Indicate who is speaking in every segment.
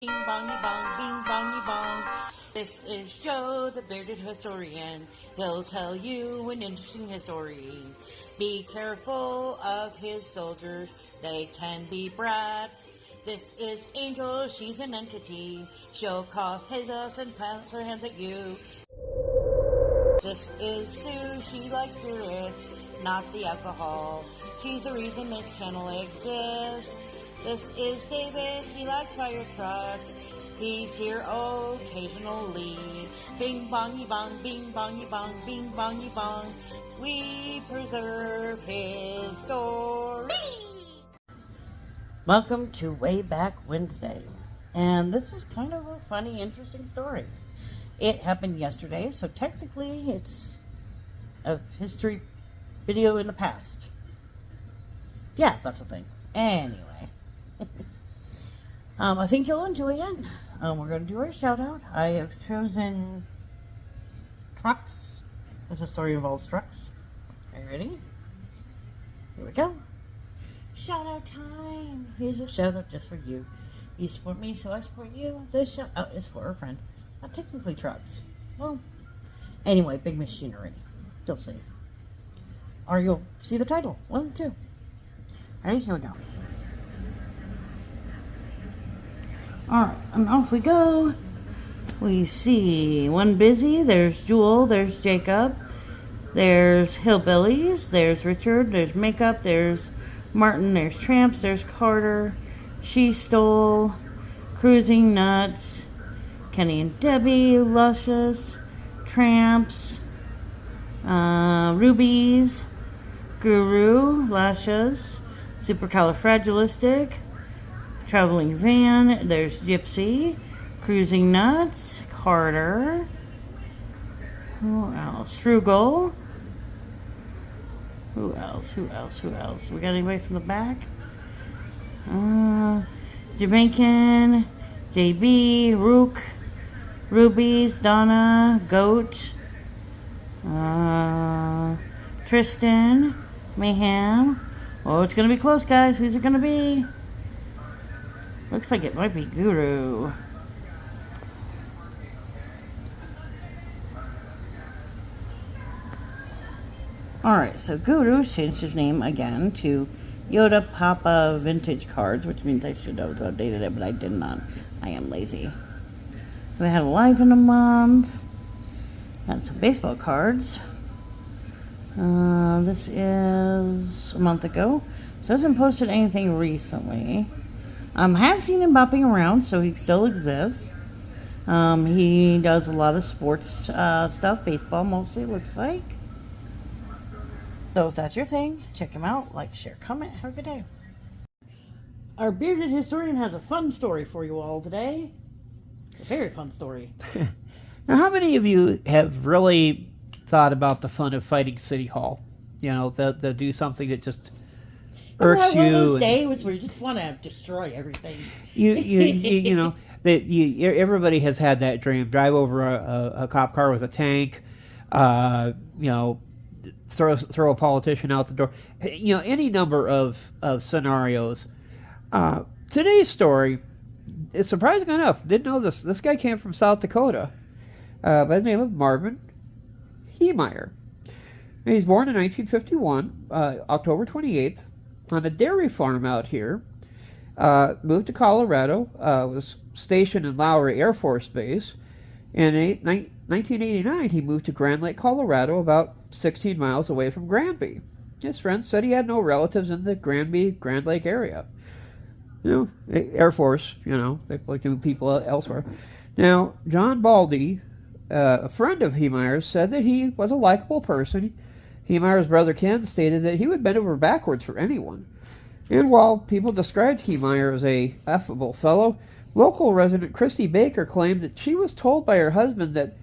Speaker 1: Bing bongy bong, bing bongy bong. This is Joe, the bearded historian. He'll tell you an interesting story. Be careful of his soldiers, they can be brats. This is Angel, she's an entity. She'll cause chaos and plant her hands at you. This is Sue, she likes spirits, not the alcohol. She's the reason this channel exists. This is David, he likes fire trucks. He's here occasionally. Bing bongy bong, bing bongy bong, bing bongy bong. We preserve his story. Welcome to Wayback Wednesday. And this is kind of a funny, interesting story. It happened yesterday, so technically it's a history video in the past. Yeah, that's a thing. Anyway. I think you'll enjoy it. We're going to do our shout out. I have chosen trucks. This story involves trucks. Are you ready? Here we go. Shout out time. Here's a shout out just for you. You support me, so I support you. This shout out is for a friend. Not technically trucks. Well, anyway, big machinery. You'll see. Or you'll see the title. One of the two. Alright, here we go. Alright, and off we go. We see one busy. There's Jewel. There's Jacob. There's Hillbillies. There's Richard. There's Makeup. There's Martin. There's Tramps. There's Carter. She Stole. Cruising Nuts. Kenny and Debbie. Luscious. Tramps. Rubies. Guru. Lashes. Supercalifragilistic. Traveling Van, there's Gypsy, Cruising Nuts, Carter, who else? Frugal, who else? We got anybody from the back? Jamaican, JB, Rook, Rubies, Donna, Goat, Tristan, Mayhem. Oh, it's going to be close, guys. Who's it going to be? Looks like it might be Guru. Alright, so Guru changed his name again to Yoda Papa Vintage Cards, which means I should have updated it, but I did not. I am lazy. We had Live in a month. Got some baseball cards. This is a month ago. So hasn't posted anything recently. Have seen him bopping around, so he still exists. He does a lot of sports stuff, baseball mostly, looks like. So if that's your thing, check him out. Like, share, comment. Have a good day. Our bearded historian has a fun story for you all today. A very fun story.
Speaker 2: Now, how many of you have really thought about the fun of fighting City Hall? You know, they'll do something that just irks you. One of
Speaker 1: those days where you just want to destroy everything.
Speaker 2: You know, everybody has had that dream. Drive over a cop car with a tank. You know, throw a politician out the door. You know, any number of scenarios. Today's story is surprising enough. Didn't know this. This guy came from South Dakota by the name of Marvin Heemeyer. He was born in 1951, October 28th. On a dairy farm out here, moved to Colorado, was stationed in Lowry Air Force Base. In 1989, he moved to Grand Lake, Colorado, about 16 miles away from Granby. His friends said he had no relatives in the Granby, Grand Lake area. You know, Air Force, you know, they like to people elsewhere. Now, John Baldy, a friend of Heemeyer's, said that he was a likable person. Heemeyer's brother Ken stated that he would bend over backwards for anyone. And while people described Heemeyer as a affable fellow, local resident Christy Baker claimed that she was told by her husband that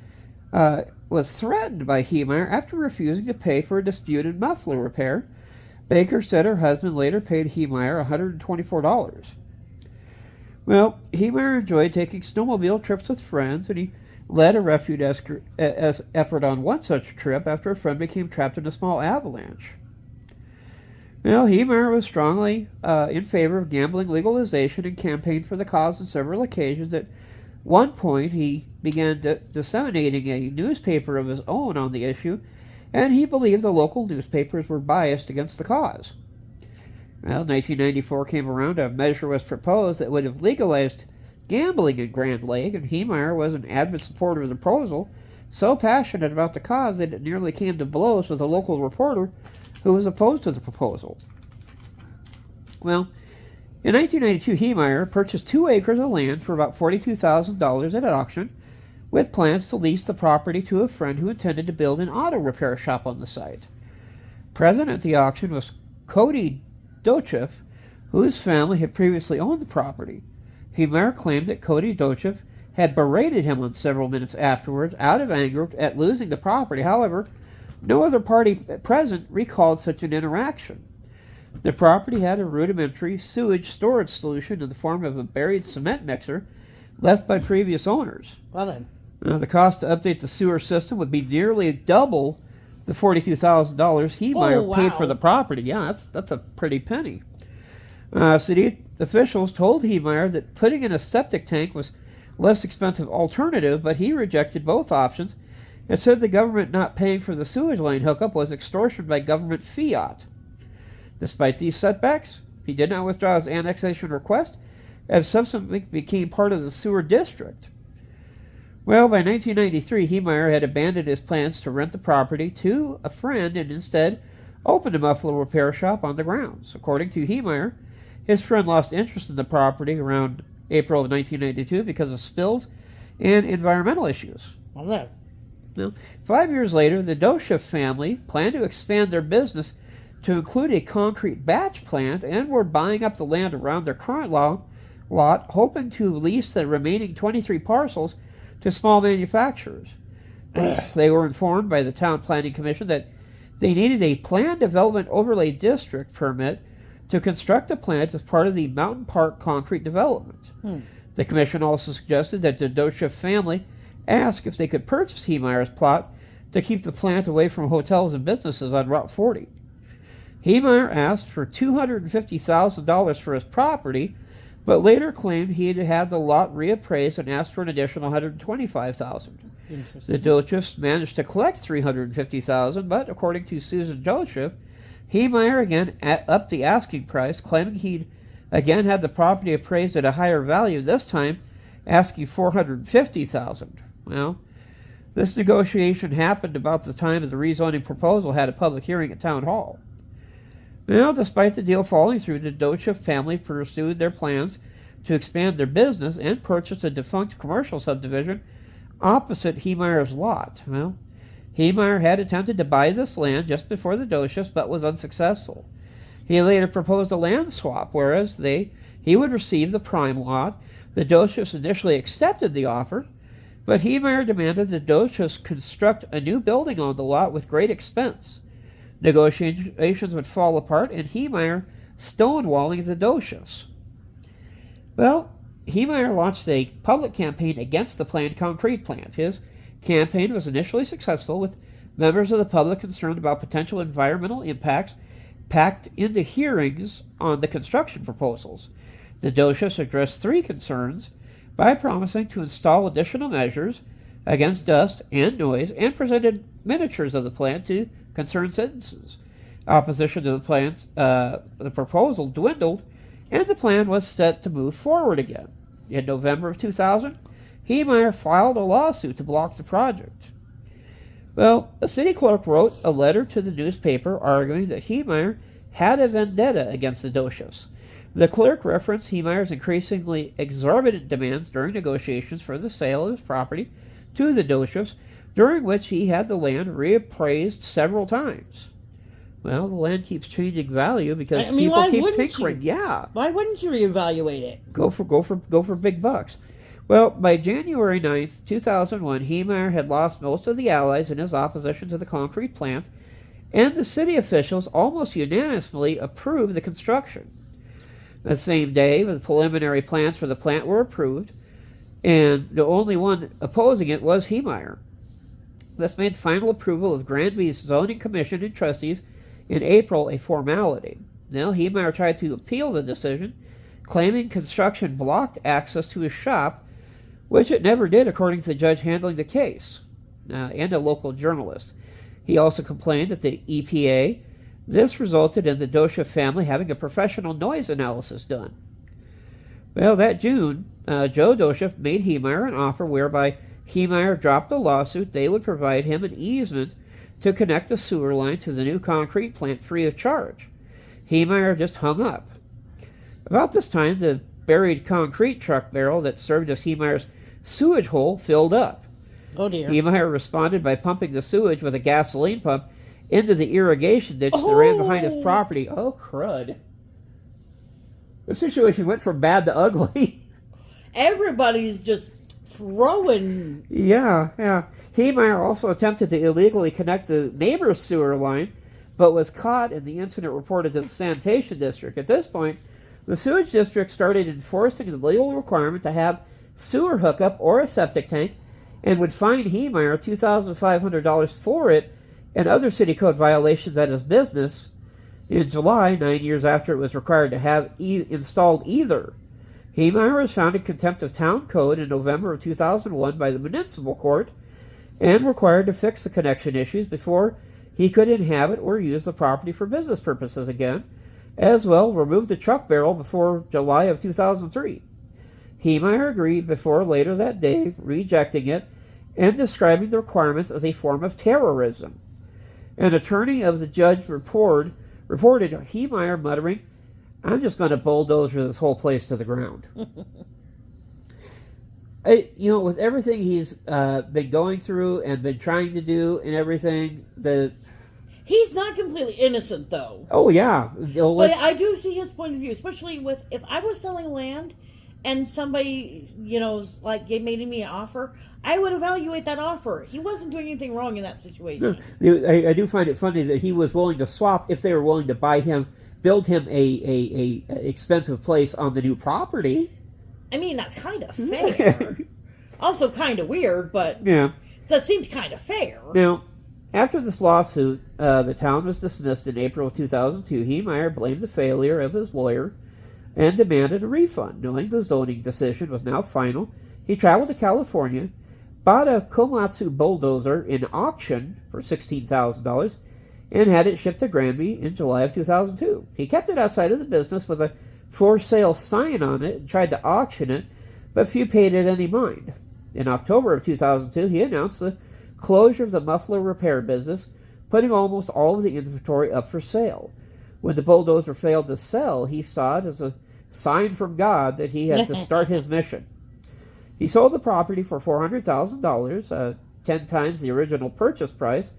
Speaker 2: was threatened by Heemeyer after refusing to pay for a disputed muffler repair. Baker said her husband later paid Heemeyer $124. Well, Heemeyer enjoyed taking snowmobile trips with friends, and he led a rescue effort on one such trip after a friend became trapped in a small avalanche. Well, Heemeyer was strongly in favor of gambling legalization and campaigned for the cause on several occasions. At one point, he began disseminating a newspaper of his own on the issue, and he believed the local newspapers were biased against the cause. Well, 1994 came around, a measure was proposed that would have legalized gambling in Grand Lake, and Heemeyer was an avid supporter of the proposal, so passionate about the cause that it nearly came to blows with a local reporter who was opposed to the proposal. Well, in 1992, Heemeyer purchased 2 acres of land for about $42,000 at an auction, with plans to lease the property to a friend who intended to build an auto repair shop on the site. Present at the auction was Cody Dochev, whose family had previously owned the property. Heemeyer claimed that Cody Dochev had berated him on several minutes afterwards out of anger at losing the property. However, no other party present recalled such an interaction. The property had a rudimentary sewage storage solution in the form of a buried cement mixer left by previous owners.
Speaker 1: Well then.
Speaker 2: The cost to update the sewer system would be nearly double the $42,000 Heemeyer paid for the property. Yeah, that's a pretty penny. City officials told Heemeyer that putting in a septic tank was a less expensive alternative, but he rejected both options and said the government not paying for the sewage line hookup was extortion by government fiat. Despite these setbacks, he did not withdraw his annexation request and subsequently became part of the sewer district. Well, by 1993, Heemeyer had abandoned his plans to rent the property to a friend and instead opened a muffler repair shop on the grounds. According to Heemeyer, his friend lost interest in the property around April of 1992 because of spills and environmental issues.
Speaker 1: Well then.
Speaker 2: Now, 5 years later, the Dochev family planned to expand their business to include a concrete batch plant and were buying up the land around their current lot, hoping to lease the remaining 23 parcels to small manufacturers. They were informed by the Town Planning Commission that they needed a Planned Development Overlay District permit to construct the plant as part of the Mountain Park concrete development. The commission also suggested that the Dochev family ask if they could purchase Heemeyer's plot to keep the plant away from hotels and businesses on Route 40. Heemeyer asked for $250,000 for his property, but later claimed he had had the lot reappraised and asked for an additional $125,000. The Dochevs managed to collect $350,000, but according to Susan Dochev, Heemeyer again upped the asking price, claiming he'd again had the property appraised at a higher value, this time asking $450,000. Well, this negotiation happened about the time of the rezoning proposal had a public hearing at Town Hall. Well, despite the deal falling through, the Dochev family pursued their plans to expand their business and purchased a defunct commercial subdivision opposite Heemeyer's lot. Well, Heemeyer had attempted to buy this land just before the Dochevs, but was unsuccessful. He later proposed a land swap, whereas he would receive the prime lot. The Dochevs initially accepted the offer, but Heemeyer demanded the Dochevs construct a new building on the lot with great expense. Negotiations would fall apart, and Heemeyer stonewalling the Dochevs. Well, Heemeyer launched a public campaign against the planned concrete plant. His campaign was initially successful, with members of the public concerned about potential environmental impacts packed into hearings on the construction proposals. The Dochevs addressed 3 concerns by promising to install additional measures against dust and noise and presented miniatures of the plant to concerned citizens. Opposition to the proposal dwindled, and the plan was set to move forward again. In November of 2000, Heemeyer filed a lawsuit to block the project. Well, the city clerk wrote a letter to the newspaper arguing that Heemeyer had a vendetta against the Dochevs. The clerk referenced Heemeyer's increasingly exorbitant demands during negotiations for the sale of his property to the Dochevs, during which he had the land reappraised several times. Well, the land keeps changing value because people keep tinkering. Yeah.
Speaker 1: Why wouldn't you reevaluate it?
Speaker 2: Go for big bucks. Well, by January 9th, 2001, Heemeyer had lost most of the allies in his opposition to the concrete plant, and the city officials almost unanimously approved the construction. That same day, the preliminary plans for the plant were approved, and the only one opposing it was Heemeyer. This made final approval of Granby's zoning commission and trustees in April a formality. Now, Heemeyer tried to appeal the decision, claiming construction blocked access to his shop, which it never did, according to the judge handling the case, and a local journalist. He also complained that the EPA. This resulted in the Dosha family having a professional noise analysis done. Well, that June, Joe Dosha made Heemeyer an offer whereby Heemeyer dropped the lawsuit. They would provide him an easement to connect the sewer line to the new concrete plant free of charge. Heemeyer just hung up. About this time, the buried concrete truck barrel that served as Heemeyer's sewage hole filled up.
Speaker 1: Oh, dear.
Speaker 2: Heemeyer responded by pumping the sewage with a gasoline pump into the irrigation ditch that ran behind his property. Oh, crud. The situation went from bad to ugly.
Speaker 1: Everybody's just throwing.
Speaker 2: Yeah. Heemeyer also attempted to illegally connect the neighbor's sewer line, but was caught, and the incident reported to the sanitation district. At this point, the sewage district started enforcing the legal requirement to have sewer hookup or a septic tank, and would fine Heemeyer $2,500 for it and other city code violations at his business in July, 9 years after it was required to have installed either. Heemeyer was found in contempt of town code in November of 2001 by the municipal court and required to fix the connection issues before he could inhabit or use the property for business purposes again, as well remove the truck barrel before July of 2003. Heemeyer agreed before later that day, rejecting it and describing the requirements as a form of terrorism. An attorney of the judge reported Heemeyer muttering, "I'm just going to bulldoze this whole place to the ground." With everything he's been going through and been trying to do and everything,
Speaker 1: he's not completely innocent, though.
Speaker 2: Oh, yeah.
Speaker 1: But I do see his point of view, especially with, if I was selling land and somebody, made me an offer, I would evaluate that offer. He wasn't doing anything wrong in that situation.
Speaker 2: I do find it funny that he was willing to swap if they were willing to build him a expensive place on the new property.
Speaker 1: I mean, that's kind of fair. Also kind of weird, but that seems kind of fair.
Speaker 2: Now, after this lawsuit, the town was dismissed in April of 2002. Heemeyer blamed the failure of his lawyer and demanded a refund. Knowing the zoning decision was now final, he traveled to California, bought a Komatsu bulldozer in auction for $16,000, and had it shipped to Granby in July of 2002. He kept it outside of the business with a for sale sign on it and tried to auction it, but few paid it any mind. In October of 2002, he announced the closure of the muffler repair business, putting almost all of the inventory up for sale. When the bulldozer failed to sell, he saw it as a sign from God that he had to start his mission. He sold the property for $400,000, 10 times the original purchase price,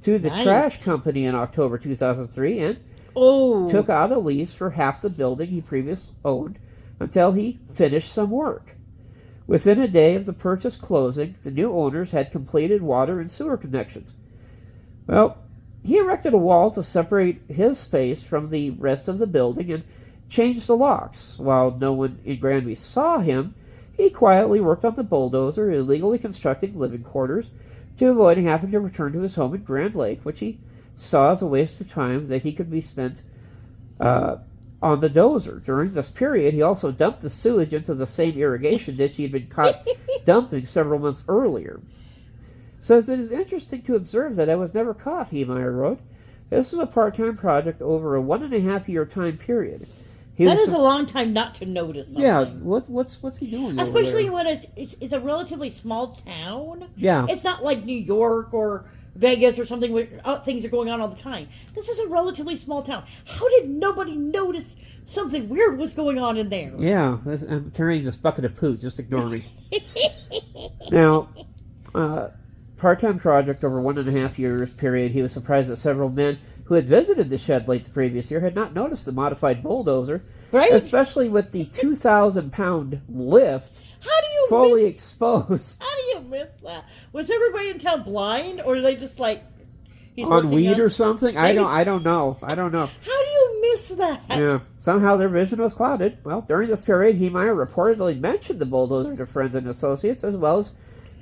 Speaker 2: to the trash company in October 2003, and took out a lease for half the building he previously owned until he finished some work. Within a day of the purchase closing, the new owners had completed water and sewer connections. Well, he erected a wall to separate his space from the rest of the building and changed the locks. While no one in Granby saw him, he quietly worked on the bulldozer, illegally constructing living quarters, to avoid having to return to his home in Grand Lake, which he saw as a waste of time that he could be spent on the dozer. During this period, he also dumped the sewage into the same irrigation ditch he had been caught dumping several months earlier. Says it is interesting to observe that I was never caught, Heemeyer wrote. This was a part-time project over a 1.5-year time period.
Speaker 1: That is a long time not to notice something.
Speaker 2: Yeah, what's he doing?
Speaker 1: Especially when it's a relatively small town.
Speaker 2: Yeah,
Speaker 1: it's not like New York or Vegas or something where things are going on all the time. This is a relatively small town. How did nobody notice something weird was going on in there?
Speaker 2: Yeah, I'm carrying this bucket of poo. Just ignore me. Now, part-time project over 1.5 years period. He was surprised that several men who had visited the shed late the previous year had not noticed the modified bulldozer,
Speaker 1: right?
Speaker 2: Especially with the 2,000-pound lift fully exposed.
Speaker 1: How do you miss that? Was everybody in town blind, or are they just like
Speaker 2: he's on weed or something? I don't know. How do
Speaker 1: you miss that?
Speaker 2: Yeah, somehow their vision was clouded. Well, during this period, Heemeyer reportedly mentioned the bulldozer to friends and associates, as well as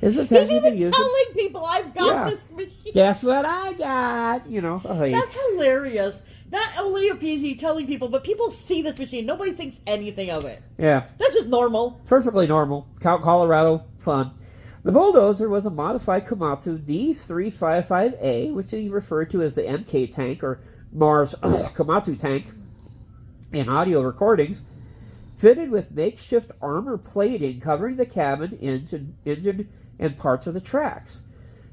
Speaker 2: His
Speaker 1: He's
Speaker 2: intention
Speaker 1: even
Speaker 2: to use
Speaker 1: telling
Speaker 2: it.
Speaker 1: people, I've got this machine.
Speaker 2: Guess what I got?
Speaker 1: That's hilarious. Not only is he telling people, but people see this machine. Nobody thinks anything of it.
Speaker 2: Yeah.
Speaker 1: This is normal.
Speaker 2: Perfectly normal. Colorado fun. The bulldozer was a modified Komatsu D355A, which he referred to as the MK tank, or Mars Komatsu tank, in audio recordings, fitted with makeshift armor plating covering the cabin, engine, and parts of the tracks.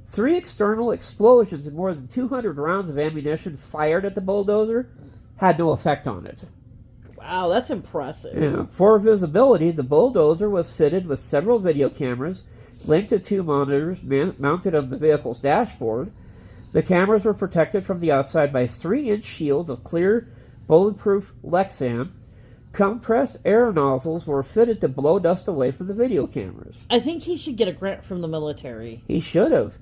Speaker 2: 3 external explosions and more than 200 rounds of ammunition fired at the bulldozer had no effect on it.
Speaker 1: Wow, that's impressive.
Speaker 2: Yeah. For visibility, the bulldozer was fitted with several video cameras linked to 2 monitors mounted on the vehicle's dashboard. The cameras were protected from the outside by 3-inch shields of clear, bulletproof Lexan. Compressed air nozzles were fitted to blow dust away from the video cameras.
Speaker 1: I think he should get a grant from the military.
Speaker 2: He should have.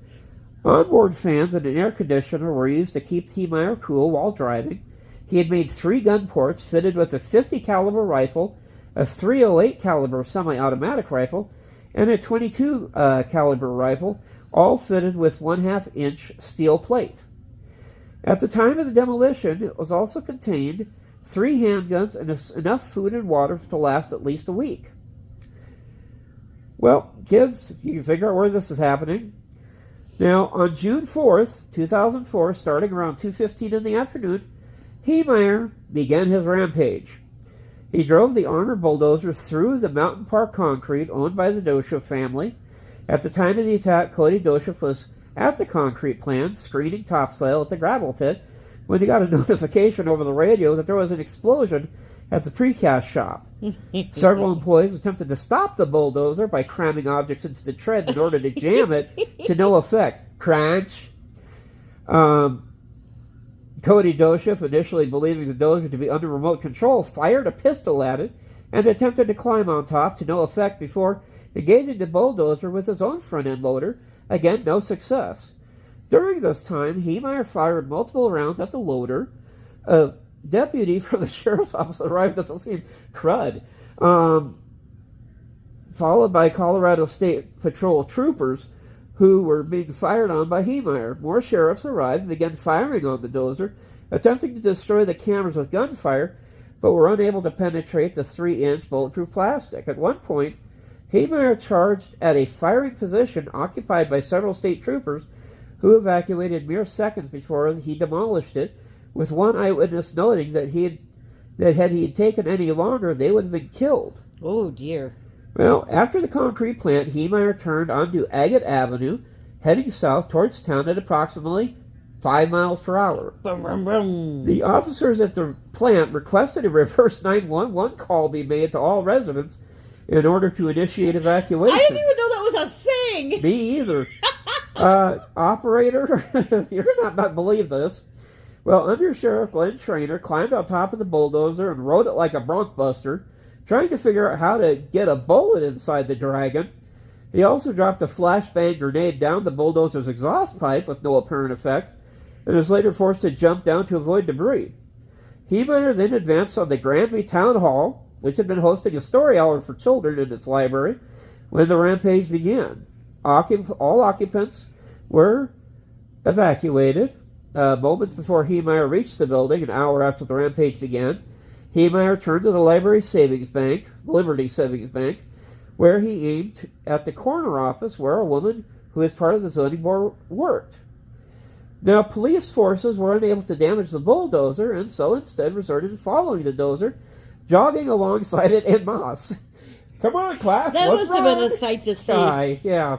Speaker 2: Onboard fans and an air conditioner were used to keep Heemeyer cool while driving. He had made 3 gun ports fitted with a .50 caliber rifle, a .308 caliber semi-automatic rifle, and a .22 caliber rifle, all fitted with 1/2-inch steel plate. At the time of the demolition, it was also contained 3 handguns and enough food and water to last at least a week. Well, kids, you can figure out where this is happening. Now, on June 4th, 2004, starting around 2:15 in the afternoon, Heemeyer began his rampage. He drove the armored bulldozer through the Mountain Park concrete owned by the Doshev family. At the time of the attack, Cody Doshev was at the concrete plant screening topsoil at the gravel pit when he got a notification over the radio that there was an explosion at the precast shop. Several employees attempted to stop the bulldozer by cramming objects into the treads in order to jam it, to no effect. Crunch. Cody Doshev, initially believing the dozer to be under remote control, fired a pistol at it and attempted to climb on top, to no effect, before engaging the bulldozer with his own front-end loader. Again, no success. During this time, Heemeyer fired multiple rounds at the loader. A deputy from the sheriff's office arrived at the scene, crud, followed by Colorado State Patrol troopers who were being fired on by Heemeyer. More sheriffs arrived and began firing on the dozer, attempting to destroy the cameras with gunfire, but were unable to penetrate the 3-inch bulletproof plastic. At one point, Heemeyer charged at a firing position occupied by several state troopers, who evacuated mere seconds before he demolished it, with one eyewitness noting that had he taken any longer, they would have been killed.
Speaker 1: Oh, dear.
Speaker 2: Well, after the concrete plant, Heemeyer turned onto Agate Avenue, heading south towards town at approximately 5 miles per hour.
Speaker 1: Brum, brum, brum.
Speaker 2: The officers at the plant requested a reverse 911 call be made to all residents in order to initiate evacuation.
Speaker 1: I didn't even know that was a thing.
Speaker 2: Me either. Operator, you're not believe this. Well, Under Sheriff Glenn Trainer climbed on top of the bulldozer and rode it like a bronc buster, trying to figure out how to get a bullet inside the Dragon. He also dropped a flashbang grenade down the bulldozer's exhaust pipe with no apparent effect, and was later forced to jump down to avoid debris. Heemeyer then advanced on the Granby Town Hall, which had been hosting a story hour for children in its library, when the rampage began. All occupants were evacuated. Moments before Heemeyer reached the building, an hour after the rampage began, Heemeyer turned to the Liberty Savings Bank, where he aimed at the corner office where a woman who is part of the zoning board worked. Now, police forces were unable to damage the bulldozer, and so instead resorted to following the dozer, jogging alongside it en masse. Come on, class,
Speaker 1: That
Speaker 2: let's
Speaker 1: must have been
Speaker 2: run.
Speaker 1: a sight to see.
Speaker 2: Yeah.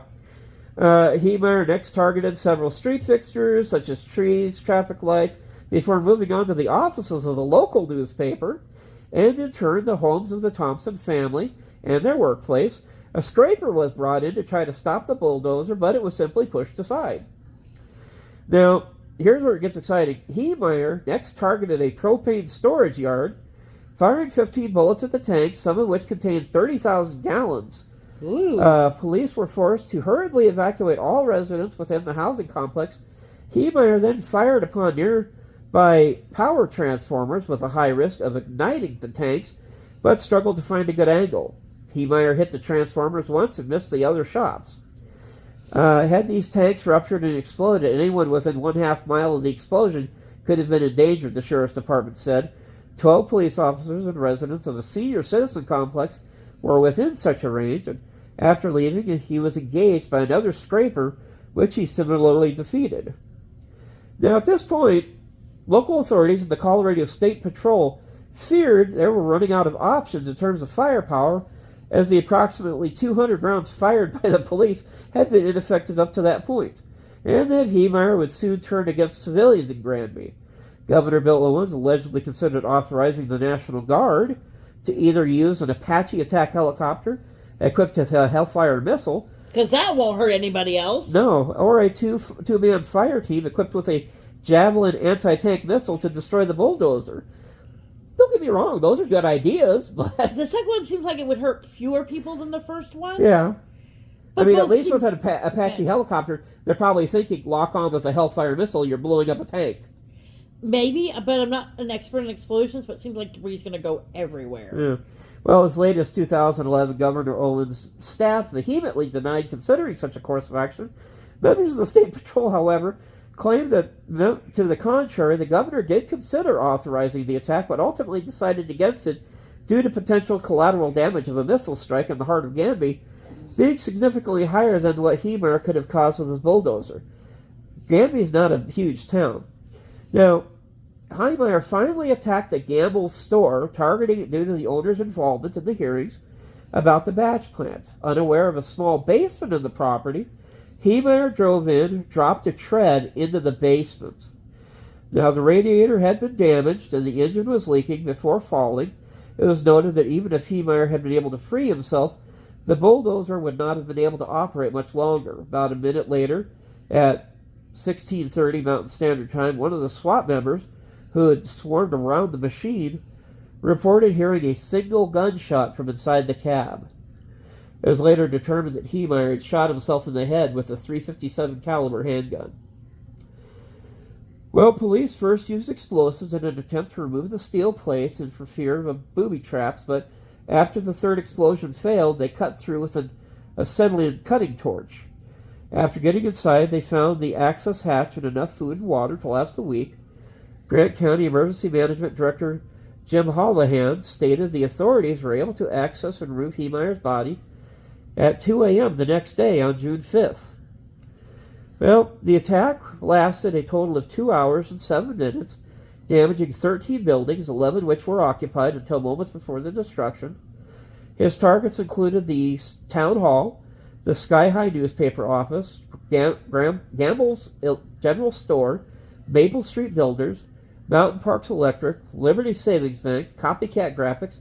Speaker 2: Heemeyer next targeted several street fixtures, such as trees, traffic lights, before moving on to the offices of the local newspaper, and in turn the homes of the Thompson family and their workplace. A scraper was brought in to try to stop the bulldozer, but it was simply pushed aside. Now, here's where it gets exciting. Heemeyer next targeted a propane storage yard, firing 15 bullets at the tank, some of which contained 30,000 gallons.
Speaker 1: Ooh.
Speaker 2: Police were forced to hurriedly evacuate all residents within the housing complex. Heemeyer then fired upon nearby power transformers with a high risk of igniting the tanks, but struggled to find a good angle. Heemeyer hit the transformers once and missed the other shots. Had these tanks ruptured and exploded, anyone within 1/2 mile of the explosion could have been endangered, the sheriff's department said. 12 police officers and residents of a senior citizen complex were within such a range, and after leaving, he was engaged by another scraper, which he similarly defeated. Now, at this point, local authorities and the Colorado State Patrol feared they were running out of options in terms of firepower, as the approximately 200 rounds fired by the police had been ineffective up to that point, and that Heemeyer would soon turn against civilians in Granby. Governor Bill Owens allegedly considered authorizing the National Guard to either use an Apache attack helicopter equipped with a Hellfire missile,
Speaker 1: because that won't hurt anybody else.
Speaker 2: no, or a two-man fire team equipped with a Javelin anti-tank missile to destroy the bulldozer. Don't get me wrong, those are good ideas, but...
Speaker 1: The second one seems like it would hurt fewer people than the first one.
Speaker 2: Yeah.
Speaker 1: But
Speaker 2: I mean, at least with an Apache helicopter, they're probably thinking, lock on with a Hellfire missile, you're blowing up a tank.
Speaker 1: Maybe, but I'm not an expert in explosions, but it seems like debris is going to go everywhere.
Speaker 2: Yeah. Well, as late as 2011, Governor Owens' staff vehemently denied considering such a course of action. Members of the State Patrol, however, claimed that, to the contrary, the governor did consider authorizing the attack, but ultimately decided against it due to potential collateral damage of a missile strike in the heart of Granby being significantly higher than what Heemeyer could have caused with his bulldozer. Granby's not a huge town. Now, Heemeyer finally attacked a Gamble's store, targeting it due to the owner's involvement in the hearings about the batch plant. Unaware of a small basement in the property, Heemeyer drove in, dropped a tread into the basement. Now, the radiator had been damaged and the engine was leaking before falling. It was noted that even if Heemeyer had been able to free himself, the bulldozer would not have been able to operate much longer. About a minute later, at 16:30 Mountain Standard Time, one of the SWAT members, who had swarmed around the machine, reported hearing a single gunshot from inside the cab. It was later determined that Heemeyer had shot himself in the head with a .357 caliber handgun. Well, police first used explosives in an attempt to remove the steel plates and for fear of booby traps, but after the third explosion failed, they cut through with an acetylene cutting torch. After getting inside, they found the access hatch and enough food and water to last a week. Grant County Emergency Management Director Jim Hallahan stated the authorities were able to access and remove Heemeyer's body at 2 a.m. the next day on June 5th. Well, the attack lasted a total of 2 hours and 7 minutes, damaging 13 buildings, 11 which were occupied until moments before the destruction. His targets included the town hall, the Sky High newspaper office, Gamble's General Store, Maple Street Builders, Mountain Parks Electric, Liberty Savings Bank, Copycat Graphics,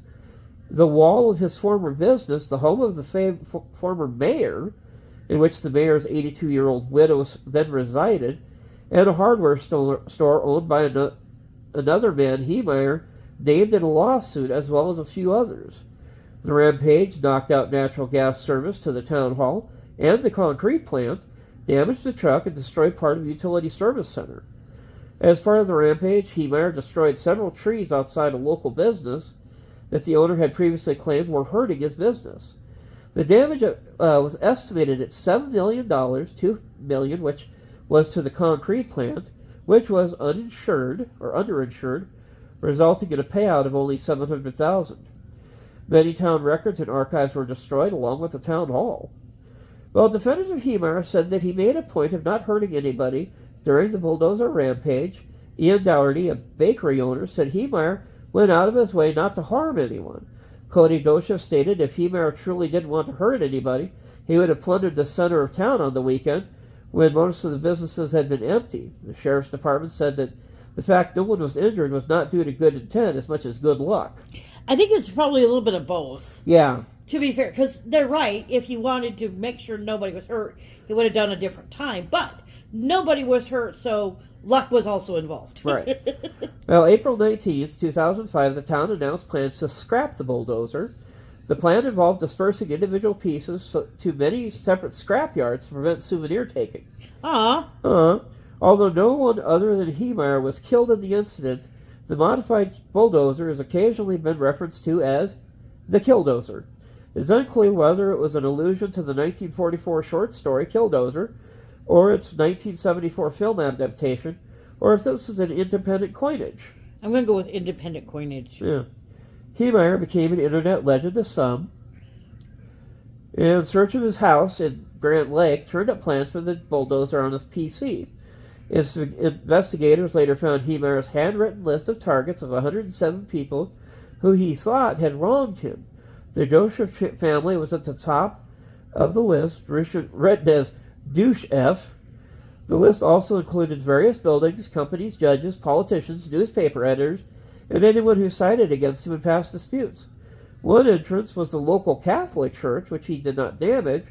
Speaker 2: the wall of his former business, the home of the former mayor, in which the mayor's 82-year-old widow then resided, and a hardware store owned by another man, Heemeyer, named in a lawsuit, as well as a few others. The rampage knocked out natural gas service to the town hall and the concrete plant, damaged the truck, and destroyed part of the utility service center. As part of the rampage, Heemeyer destroyed several trees outside a local business that the owner had previously claimed were hurting his business. The damage was estimated at $7 million, $2 million, which was to the concrete plant, which was uninsured or underinsured, resulting in a payout of only $700,000. Many town records and archives were destroyed, along with the town hall. Well, defenders of Heemeyer said that he made a point of not hurting anybody during the bulldozer rampage. Ian Dougherty, a bakery owner, said Heemeyer went out of his way not to harm anyone. Cody Dosha stated if Heemeyer truly didn't want to hurt anybody, he would have plundered the center of town on the weekend when most of the businesses had been empty. The sheriff's department said that the fact no one was injured was not due to good intent as much as good luck.
Speaker 1: I think it's probably a little bit of both.
Speaker 2: Yeah.
Speaker 1: To be fair, because they're right. If he wanted to make sure nobody was hurt, he would have done a different time. But nobody was hurt, so luck was also involved.
Speaker 2: Right. Well, April 19th, 2005, the town announced plans to scrap the bulldozer. The plan involved dispersing individual pieces to many separate scrapyards to prevent souvenir taking. Although no one other than Heemeyer was killed in the incident, the modified bulldozer has occasionally been referenced to as the Killdozer.
Speaker 3: It's unclear whether it was an allusion to the 1944 short story Killdozer, or its 1974 film adaptation, or if this is an independent coinage.
Speaker 1: I'm going to go with independent coinage.
Speaker 3: Yeah. Heemeyer became an internet legend to some. In search of his house in Grant Lake, turned up plans for the bulldozer on his PC. Investigators later found Heemeyer's handwritten list of targets of 107 people who he thought had wronged him. The Joseph family was at the top of the list, written as Douche F. The list also included various buildings, companies, judges, politicians, newspaper editors, and anyone who sided against him in past disputes. One entrance was the local Catholic Church, which he did not damage,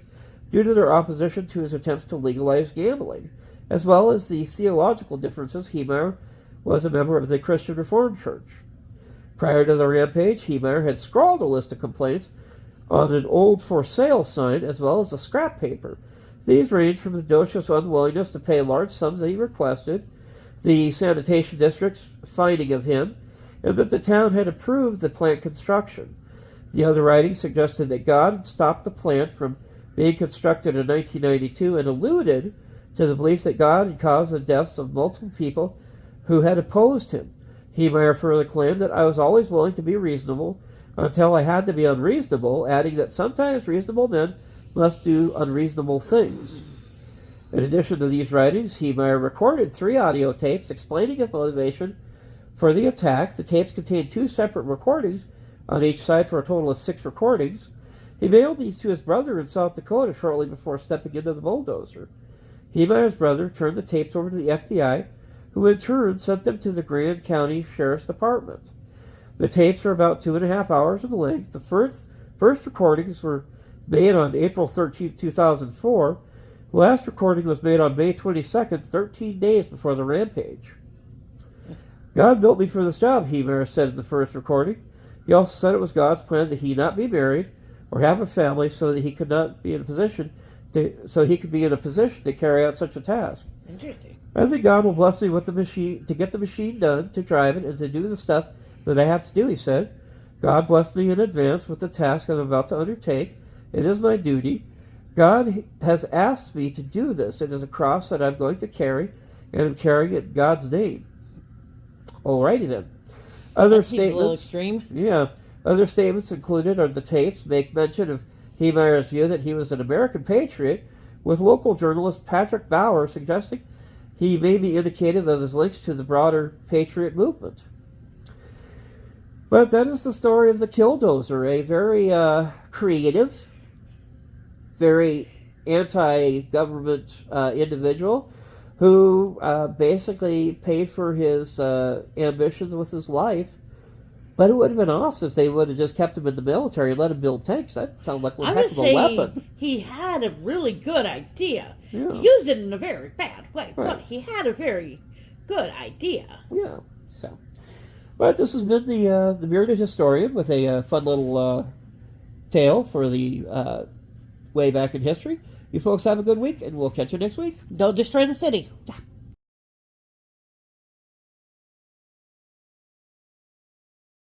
Speaker 3: due to their opposition to his attempts to legalize gambling, as well as the theological differences. Heemeyer was a member of the Christian Reformed Church. Prior to the rampage, Heemeyer had scrawled a list of complaints on an old for sale sign, as well as a scrap paper. These ranged from the Joseph's unwillingness to pay large sums that he requested, the sanitation district's finding of him, and that the town had approved the plant construction. The other writings suggested that God had stopped the plant from being constructed in 1992 and alluded to the belief that God had caused the deaths of multiple people who had opposed him. Heemeyer further claimed that I was always willing to be reasonable until I had to be unreasonable, adding that sometimes reasonable men must do unreasonable things. In addition to these writings, Heemeyer recorded 3 audio tapes explaining his motivation for the attack. The tapes contained 2 separate recordings on each side for a total of 6 recordings. He mailed these to his brother in South Dakota shortly before stepping into the bulldozer. Heemeyer's brother turned the tapes over to the FBI, who in turn sent them to the Grand County Sheriff's Department. The tapes are about 2.5 hours in length. The first recordings were made on April 13, 2004. The last recording was made on May 22nd, 13 days before the rampage. God built me for this job, Heemeyer said in the first recording. He also said it was God's plan that he not be married or have a family so that he could not be in a position to carry out such a task.
Speaker 1: Interesting.
Speaker 3: I think God will bless me with the machine to get the machine done, to drive it, and to do the stuff that I have to do, he said. God blessed me in advance with the task I'm about to undertake. It is my duty. God has asked me to do this. It is a cross that I'm going to carry, and I'm carrying it in God's name. Alrighty then.
Speaker 1: That seems a little extreme.
Speaker 3: Yeah. Other statements included are the tapes make mention of Heemeyer's view that he was an American patriot, with local journalist Patrick Bauer suggesting he may be indicative of his links to the broader patriot movement. But that is the story of the Killdozer, a very creative, very anti-government individual who basically paid for his ambitions with his life. But it would have been awesome if they would have just kept him in the military and let him build tanks. That sounds like one heck of a weapon.
Speaker 1: He had a really good idea.
Speaker 3: Yeah.
Speaker 1: He used it in a very bad way,
Speaker 3: Right.
Speaker 1: but he had a very good idea.
Speaker 3: Yeah. So, but this has been the Bearded Historian with a fun little tale for the way back in history. You folks have a good week, and we'll catch you next week.
Speaker 1: Don't destroy the city.
Speaker 3: Yeah.